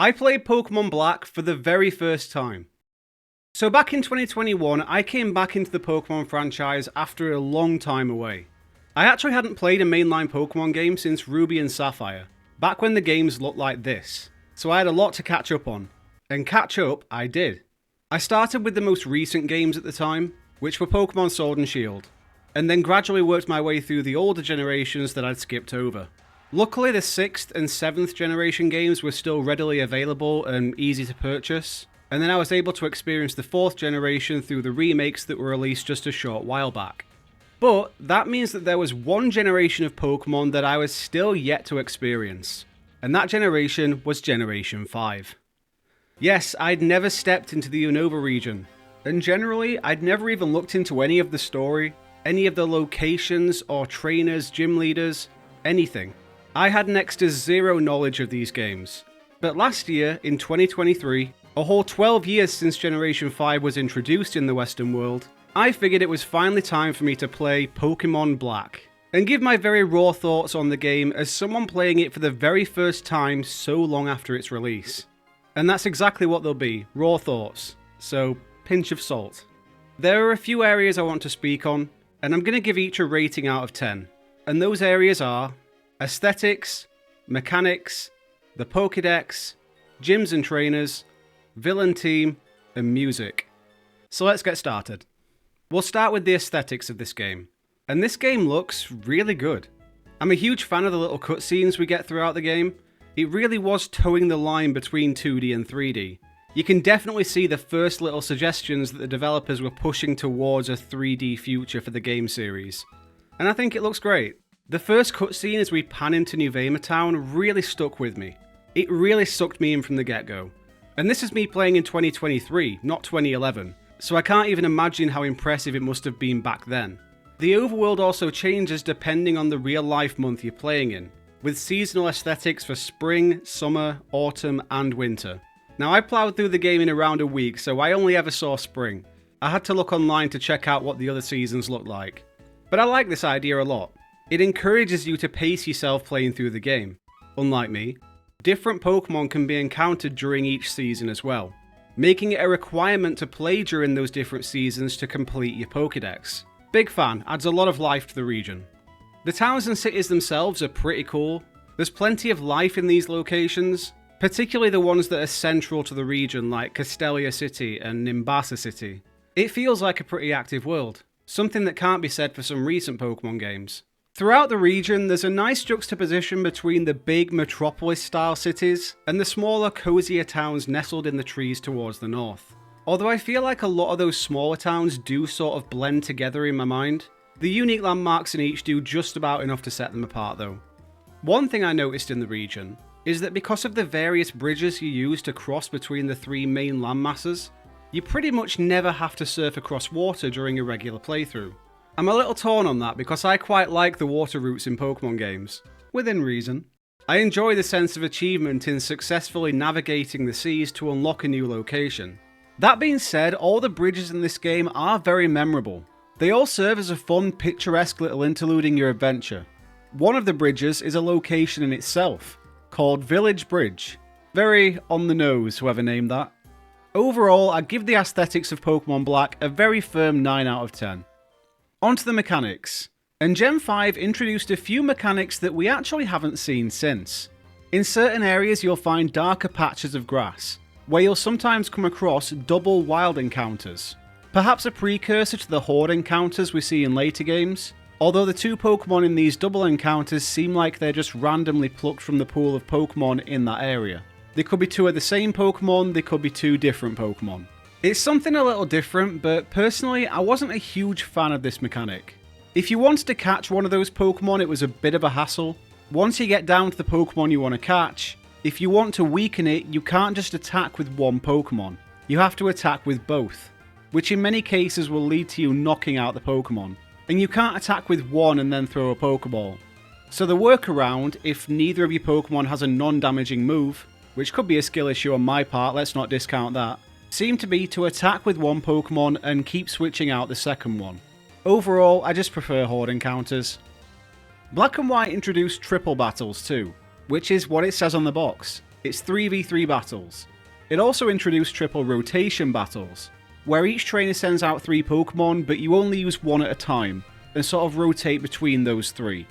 I played Pokémon Black for the very first time. So back in 2021, I came back into the Pokémon franchise after a long time away. I actually hadn't played a mainline Pokémon game since Ruby and Sapphire, back when the games looked like this, so I had a lot to catch up on. And catch up, I did. I started with the most recent games at the time, which were Pokémon Sword and Shield, and then gradually worked my way through the older generations that I'd skipped over. Luckily, the 6th and 7th generation games were still readily available and easy to purchase, and then I was able to experience the 4th generation through the remakes that were released just a short while back. But that means that there was one generation of Pokémon that I was still yet to experience, and that generation was Generation 5. Yes, I'd never stepped into the Unova region, and generally, I'd never even looked into any of the story, any of the locations or trainers, gym leaders, anything. I had next to zero knowledge of these games. But last year, in 2023, a whole 12 years since Generation 5 was introduced in the Western world, I figured it was finally time for me to play Pokémon Black, and give my very raw thoughts on the game as someone playing it for the very first time so long after its release. And that's exactly what they'll be, raw thoughts, so pinch of salt. There are a few areas I want to speak on, and I'm going to give each a rating out of 10. And those areas are aesthetics, mechanics, the Pokédex, gyms and trainers, villain team, and music. So let's get started. We'll start with the aesthetics of this game. And this game looks really good. I'm a huge fan of the little cutscenes we get throughout the game. It really was towing the line between 2D and 3D. You can definitely see the first little suggestions that the developers were pushing towards a 3D future for the game series. And I think it looks great. The first cutscene as we pan into New Vema Town really stuck with me. It really sucked me in from the get-go. And this is me playing in 2023, not 2011, so I can't even imagine how impressive it must have been back then. The overworld also changes depending on the real-life month you're playing in, with seasonal aesthetics for spring, summer, autumn, and winter. Now I ploughed through the game in around a week, so I only ever saw spring. I had to look online to check out what the other seasons looked like. But I like this idea a lot. It encourages you to pace yourself playing through the game. Unlike me, different Pokémon can be encountered during each season as well, making it a requirement to play during those different seasons to complete your Pokédex. Big fan, adds a lot of life to the region. The towns and cities themselves are pretty cool. There's plenty of life in these locations, particularly the ones that are central to the region like Castelia City and Nimbasa City. It feels like a pretty active world, something that can't be said for some recent Pokémon games. Throughout the region, there's a nice juxtaposition between the big metropolis-style cities and the smaller, cozier towns nestled in the trees towards the north. Although I feel like a lot of those smaller towns do sort of blend together in my mind, the unique landmarks in each do just about enough to set them apart though. One thing I noticed in the region is that because of the various bridges you use to cross between the 3 main landmasses, you pretty much never have to surf across water during a regular playthrough. I'm a little torn on that because I quite like the water routes in Pokémon games, within reason. I enjoy the sense of achievement in successfully navigating the seas to unlock a new location. That being said, all the bridges in this game are very memorable. They all serve as a fun, picturesque little interlude in your adventure. One of the bridges is a location in itself, called Village Bridge. Very on the nose, whoever named that. Overall, I'd give the aesthetics of Pokémon Black a very firm 9 out of 10. Onto the mechanics. And Gen 5 introduced a few mechanics that we actually haven't seen since. In certain areas you'll find darker patches of grass, where you'll sometimes come across double wild encounters. Perhaps a precursor to the horde encounters we see in later games, although the 2 Pokémon in these double encounters seem like they're just randomly plucked from the pool of Pokémon in that area. They could be 2 of the same Pokémon, they could be 2 different Pokémon. It's something a little different, but personally I wasn't a huge fan of this mechanic. If you wanted to catch one of those Pokémon, it was a bit of a hassle. Once you get down to the Pokémon you want to catch, if you want to weaken it, you can't just attack with one Pokémon. You have to attack with both, which in many cases will lead to you knocking out the Pokémon. And you can't attack with one and then throw a Pokéball. So the workaround, if neither of your Pokémon has a non-damaging move, which could be a skill issue on my part, let's not discount that, seemed to be to attack with one Pokémon and keep switching out the second one. Overall, I just prefer horde encounters. Black and White introduced triple battles too, which is what it says on the box. It's 3v3 battles. It also introduced triple rotation battles, where each trainer sends out 3 Pokemon, but you only use one at a time, and sort of rotate between those 3.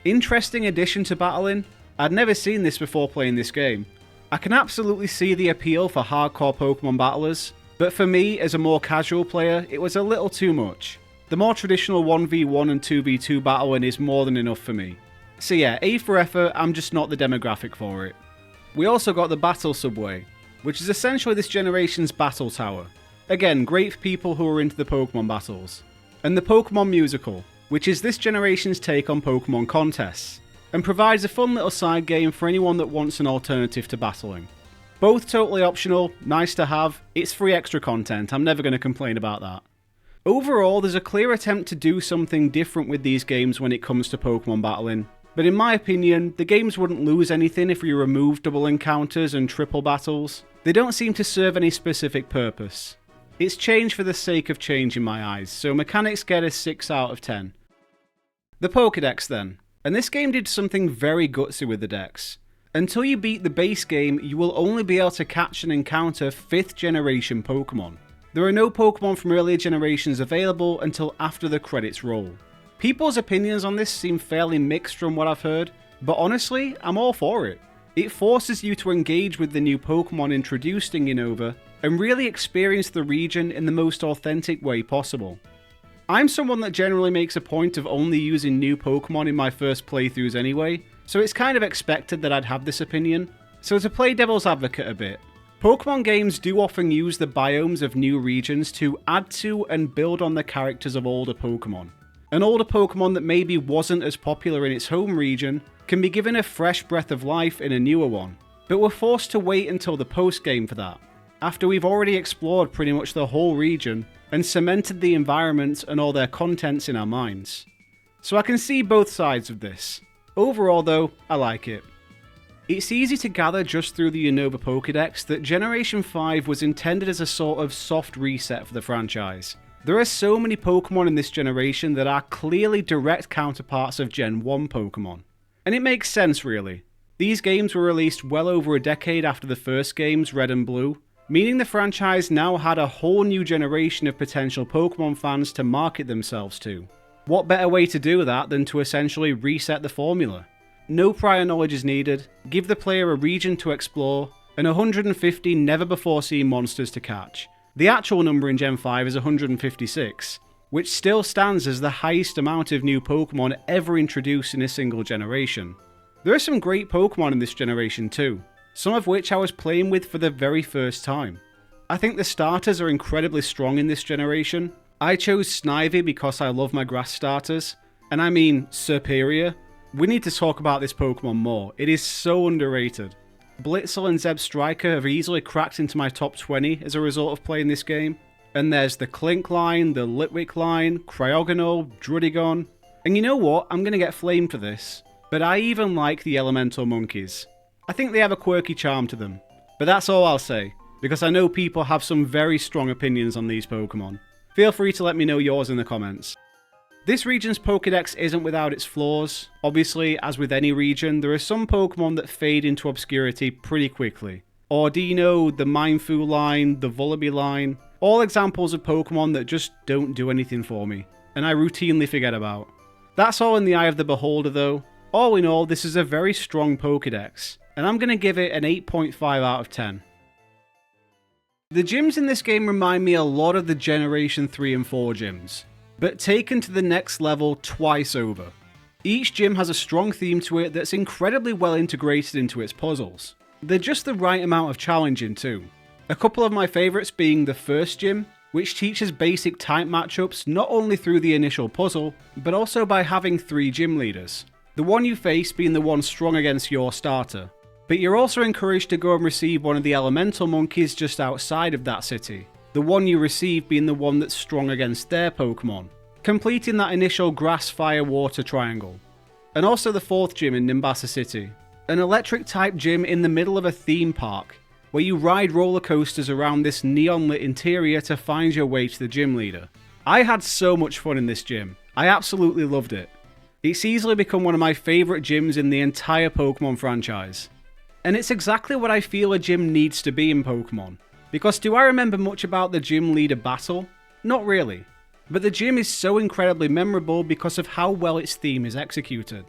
Interesting addition to battling. I'd never seen this before playing this game. I can absolutely see the appeal for hardcore Pokemon battlers, but for me, as a more casual player, it was a little too much. The more traditional 1v1 and 2v2 battling is more than enough for me. So yeah, A for effort, I'm just not the demographic for it. We also got the Battle Subway, which is essentially this generation's battle tower. Again, great for people who are into the Pokemon battles. And the Pokemon Musical, which is this generation's take on Pokemon contests, and provides a fun little side game for anyone that wants an alternative to battling. Both totally optional, nice to have, it's free extra content, I'm never going to complain about that. Overall, there's a clear attempt to do something different with these games when it comes to Pokemon battling, but in my opinion, the games wouldn't lose anything if you remove double encounters and triple battles. They don't seem to serve any specific purpose. It's change for the sake of change in my eyes, so mechanics get a 6 out of 10. The Pokédex then. And this game did something very gutsy with the dex. Until you beat the base game, you will only be able to catch and encounter 5th generation Pokemon. There are no Pokemon from earlier generations available until after the credits roll. People's opinions on this seem fairly mixed from what I've heard, but honestly, I'm all for it. It forces you to engage with the new Pokemon introduced in Unova, and really experience the region in the most authentic way possible. I'm someone that generally makes a point of only using new Pokemon in my first playthroughs anyway, so it's kind of expected that I'd have this opinion. So to play devil's advocate a bit, Pokemon games do often use the biomes of new regions to add to and build on the characters of older Pokemon. An older Pokemon that maybe wasn't as popular in its home region can be given a fresh breath of life in a newer one, but we're forced to wait until the post-game for that, after we've already explored pretty much the whole region and cemented the environment and all their contents in our minds. So I can see both sides of this. Overall though, I like it. It's easy to gather just through the Unova Pokédex that Generation 5 was intended as a sort of soft reset for the franchise. There are so many Pokemon in this generation that are clearly direct counterparts of Gen 1 Pokemon. And it makes sense really. These games were released well over a decade after the first games, Red and Blue, meaning the franchise now had a whole new generation of potential Pokemon fans to market themselves to. What better way to do that than to essentially reset the formula? No prior knowledge is needed, give the player a region to explore, and 150 never-before-seen monsters to catch. The actual number in Gen 5 is 156, which still stands as the highest amount of new Pokemon ever introduced in a single generation. There are some great Pokemon in this generation too, some of which I was playing with for the very first time. I think the starters are incredibly strong in this generation. I chose Snivy because I love my grass starters, and I mean superior. We need to talk about this Pokemon more, it is so underrated. Blitzel and Zeb Striker have easily cracked into my top 20 as a result of playing this game. And there's the Clink line, the Litwick line, Cryogonal, Drudigon. And you know what, I'm going to get flamed for this, but I even like the Elemental Monkeys. I think they have a quirky charm to them. But that's all I'll say, because I know people have some very strong opinions on these Pokemon. Feel free to let me know yours in the comments. This region's Pokédex isn't without its flaws. Obviously, as with any region, there are some Pokemon that fade into obscurity pretty quickly. Ordino, the Mindfu line, the Vullaby line, all examples of Pokemon that just don't do anything for me, and I routinely forget about. That's all in the eye of the beholder though. All in all, this is a very strong Pokédex, and I'm going to give it an 8.5 out of 10. The gyms in this game remind me a lot of the Generation 3 and 4 gyms, but taken to the next level twice over. Each gym has a strong theme to it that's incredibly well integrated into its puzzles. They're just the right amount of challenging too. A couple of my favourites being the first gym, which teaches basic type matchups not only through the initial puzzle, but also by having 3 gym leaders. The one you face being the one strong against your starter. But you're also encouraged to go and receive one of the elemental monkeys just outside of that city. The one you receive being the one that's strong against their Pokemon, completing that initial grass, fire, water triangle. And also the 4th gym in Nimbasa City, an electric type gym in the middle of a theme park, where you ride roller coasters around this neon lit interior to find your way to the gym leader. I had so much fun in this gym, I absolutely loved it. It's easily become one of my favourite gyms in the entire Pokemon franchise. And it's exactly what I feel a gym needs to be in Pokemon. Because do I remember much about the gym leader battle? Not really. But the gym is so incredibly memorable because of how well its theme is executed.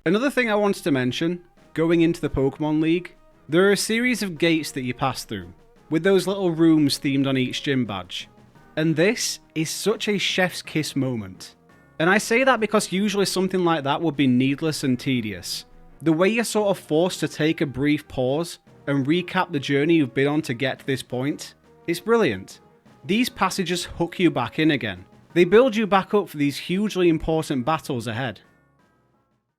Another thing I wanted to mention, going into the Pokemon League, there are a series of gates that you pass through, with those little rooms themed on each gym badge. And this is such a chef's kiss moment. And I say that because usually something like that would be needless and tedious. The way you're sort of forced to take a brief pause and recap the journey you've been on to get to this point, it's brilliant. These passages hook you back in again. They build you back up for these hugely important battles ahead.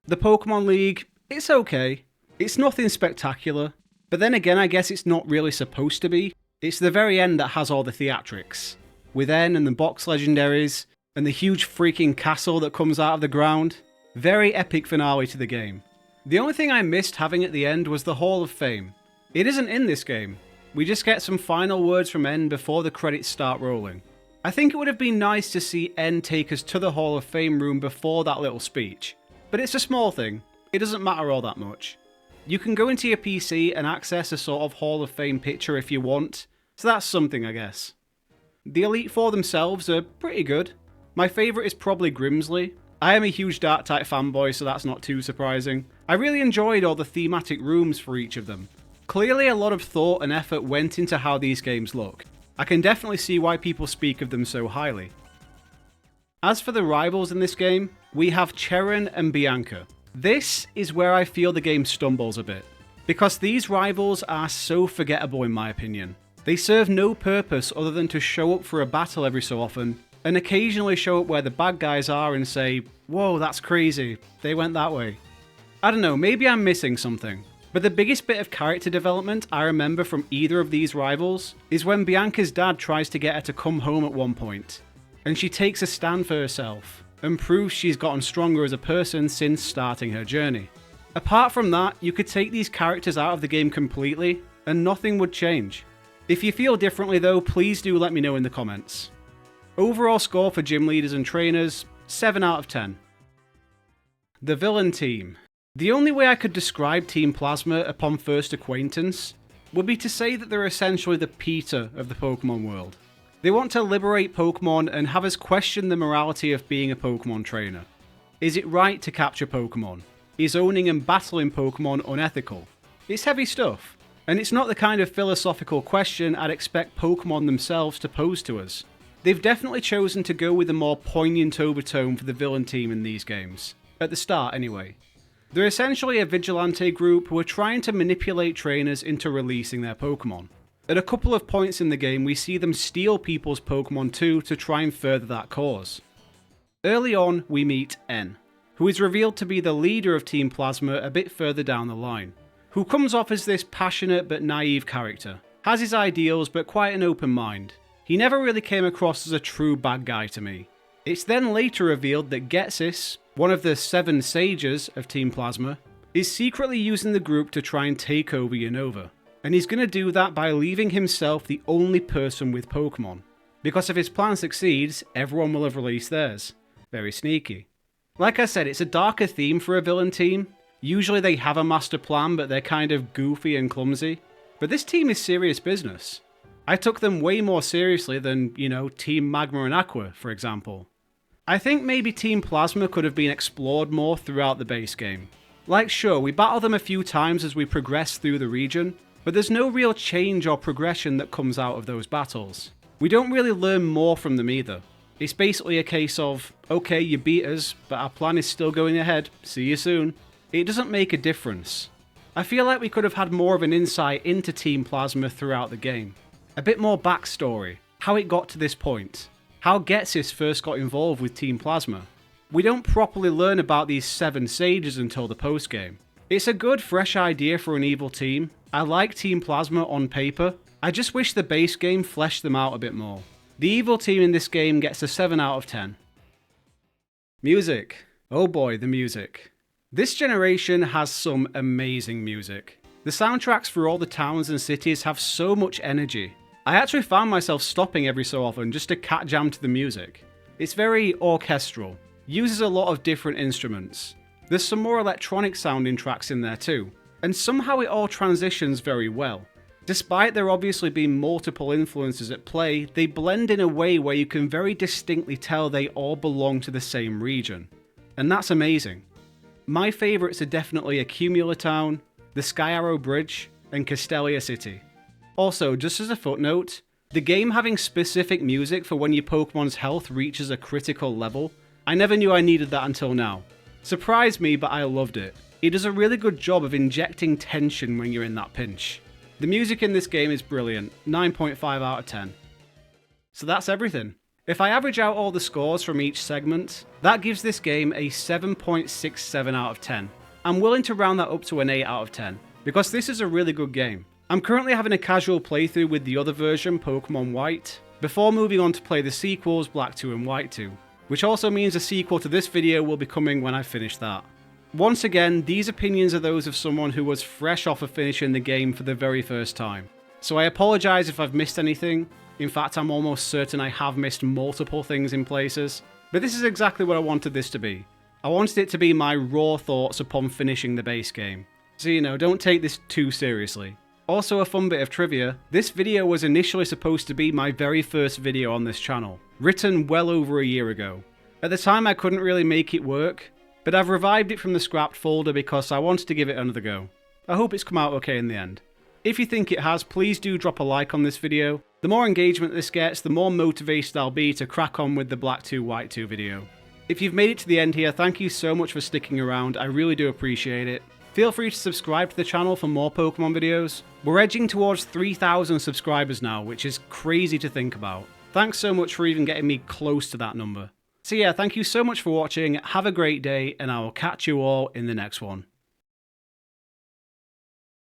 The Pokemon League, it's okay. It's nothing spectacular, but then again I guess it's not really supposed to be. It's the very end that has all the theatrics. With N and the box legendaries, and the huge freaking castle that comes out of the ground. Very epic finale to the game. The only thing I missed having at the end was the Hall of Fame. It isn't in this game. We just get some final words from N before the credits start rolling. I think it would have been nice to see N take us to the Hall of Fame room before that little speech. But it's a small thing. It doesn't matter all that much. You can go into your PC and access a sort of Hall of Fame picture if you want, so that's something I guess. The Elite Four themselves are pretty good. My favourite is probably Grimsley. I am a huge Dark-type fanboy, so that's not too surprising. I really enjoyed all the thematic rooms for each of them. Clearly a lot of thought and effort went into how these games look. I can definitely see why people speak of them so highly. As for the rivals in this game, we have Cheran and Bianca. This is where I feel the game stumbles a bit, because these rivals are so forgettable in my opinion. They serve no purpose other than to show up for a battle every so often, and occasionally show up where the bad guys are and say, whoa, that's crazy, they went that way. I don't know, maybe I'm missing something. But the biggest bit of character development I remember from either of these rivals is when Bianca's dad tries to get her to come home at one point, and she takes a stand for herself, and proves she's gotten stronger as a person since starting her journey. Apart from that, you could take these characters out of the game completely, and nothing would change. If you feel differently though, please do let me know in the comments. Overall score for gym leaders and trainers, 7 out of 10. The villain team. The only way I could describe Team Plasma upon first acquaintance would be to say that they're essentially the PETA of the Pokemon world. They want to liberate Pokemon and have us question the morality of being a Pokemon trainer. Is it right to capture Pokemon? Is owning and battling Pokemon unethical? It's heavy stuff, and it's not the kind of philosophical question I'd expect Pokemon themselves to pose to us. They've definitely chosen to go with a more poignant overtone for the villain team in these games. At the start, anyway. They're essentially a vigilante group who are trying to manipulate trainers into releasing their Pokemon. At a couple of points in the game, we see them steal people's Pokemon too to try and further that cause. Early on, we meet N, who is revealed to be the leader of Team Plasma a bit further down the line, who comes off as this passionate but naive character, has his ideals but quite an open mind. He never really came across as a true bad guy to me. It's then later revealed that Getsis, one of the 7 sages of Team Plasma, is secretly using the group to try and take over Unova. And he's going to do that by leaving himself the only person with Pokemon. Because if his plan succeeds, everyone will have released theirs. Very sneaky. Like I said, it's a darker theme for a villain team. Usually they have a master plan, but they're kind of goofy and clumsy. But this team is serious business. I took them way more seriously than, Team Magma and Aqua, for example. I think maybe Team Plasma could have been explored more throughout the base game. Like sure, we battle them a few times as we progress through the region, but there's no real change or progression that comes out of those battles. We don't really learn more from them either. It's basically a case of, okay, you beat us, but our plan is still going ahead, see you soon. It doesn't make a difference. I feel like we could have had more of an insight into Team Plasma throughout the game. A bit more backstory, how it got to this point, how Getsis first got involved with Team Plasma. We don't properly learn about these 7 sages until the post-game. It's a good, fresh idea for an evil team. I like Team Plasma on paper. I just wish the base game fleshed them out a bit more. The evil team in this game gets a 7 out of 10. Music. Oh boy, the music. This generation has some amazing music. The soundtracks for all the towns and cities have so much energy. I actually found myself stopping every so often just to cat jam to the music. It's very orchestral, uses a lot of different instruments. There's some more electronic sounding tracks in there too. and somehow it all transitions very well. Despite there obviously being multiple influences at play, they blend in a way where you can very distinctly tell they all belong to the same region. And that's amazing. My favourites are definitely Accumula Town, the Sky Arrow Bridge, and Castelia City. Also, just as a footnote, the game having specific music for when your Pokemon's health reaches a critical level, I never knew I needed that until now. Surprised me, but I loved it. It does a really good job of injecting tension when you're in that pinch. The music in this game is brilliant, 9.5 out of 10. So that's everything. If I average out all the scores from each segment, that gives this game a 7.67 out of 10. I'm willing to round that up to an 8 out of 10, because this is a really good game. I'm currently having a casual playthrough with the other version, Pokémon White, before moving on to play the sequels, Black 2 and White 2, which also means a sequel to this video will be coming when I finish that. Once again, these opinions are those of someone who was fresh off of finishing the game for the very first time. So I apologise if I've missed anything. In fact, I'm almost certain I have missed multiple things in places. But this is exactly what I wanted this to be. I wanted it to be my raw thoughts upon finishing the base game. So don't take this too seriously. Also, a fun bit of trivia, this video was initially supposed to be my very first video on this channel, written well over a year ago. At the time I couldn't really make it work, but I've revived it from the scrapped folder because I wanted to give it another go. I hope it's come out okay in the end. If you think it has, please do drop a like on this video. The more engagement this gets, the more motivated I'll be to crack on with the Black 2 White 2 video. If you've made it to the end here, thank you so much for sticking around, I really do appreciate it. Feel free to subscribe to the channel for more Pokemon videos. We're edging towards 3,000 subscribers now, which is crazy to think about. Thanks so much for even getting me close to that number. So yeah, thank you so much for watching, have a great day, and I will catch you all in the next one.